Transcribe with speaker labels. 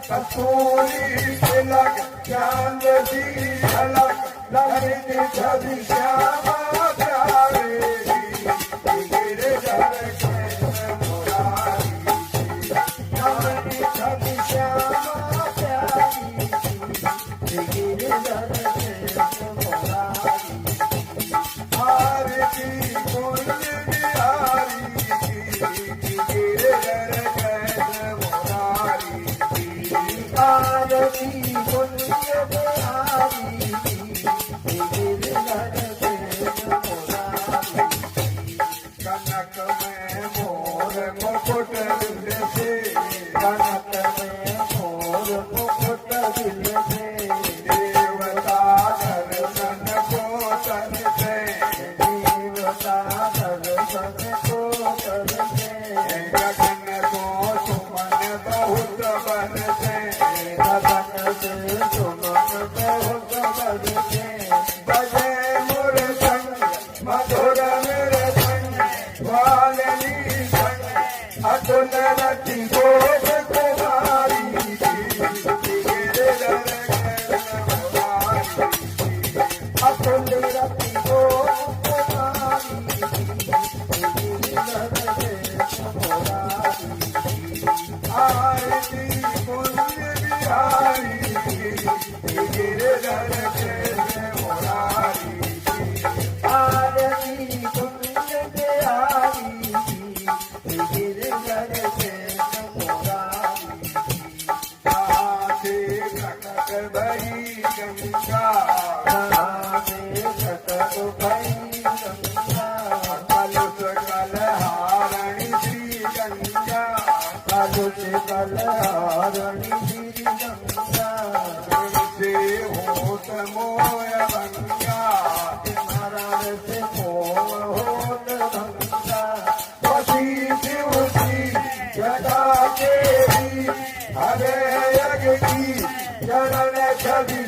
Speaker 1: कस्तूरी तिलक चांद सी झलक ललित छवि श्यामा प्यारे गिरधर कृष्ण मुरारी ललित छवि श्यामा प्यारी गिरधर कृष्ण मुरारी आरती कुंज बिहारी गिरधर कृष्ण मुरारी आरती कुंज बिहारी गिरधर कृष्ण मुरारी कनक में मोर मुकुट विलसे कनक में मोर मुकुट विलसे देवता दर्शन को तरसे देवता दर्शन को तरसे गगन को सुमन बहुत बरसे गगन से सुमन बहुत बरसे बजे मोर संग मधुर मेरे संग वाली संग अतुल रति गोप कुमारी गिरधर कृष्ण मुरारी अतुल रति गोप कुमारी गिरधर कृष्ण मुरारी आरती कुंज बिहारी गिरधर कृष्ण मुरारी आरती कुंज बिहारी गिरधर कृष्ण मुरारी आसे प्रकट भई गंगा आसे प्रकट भई गंगा कलुष कलहारणी श्री गंगा कलुष कलहारणी श्री गंगा से होत मोय भंगा महाराज से मोह होत भंगा वसी शिवसी जटा देवी हरे यज्ञ की चरण छवि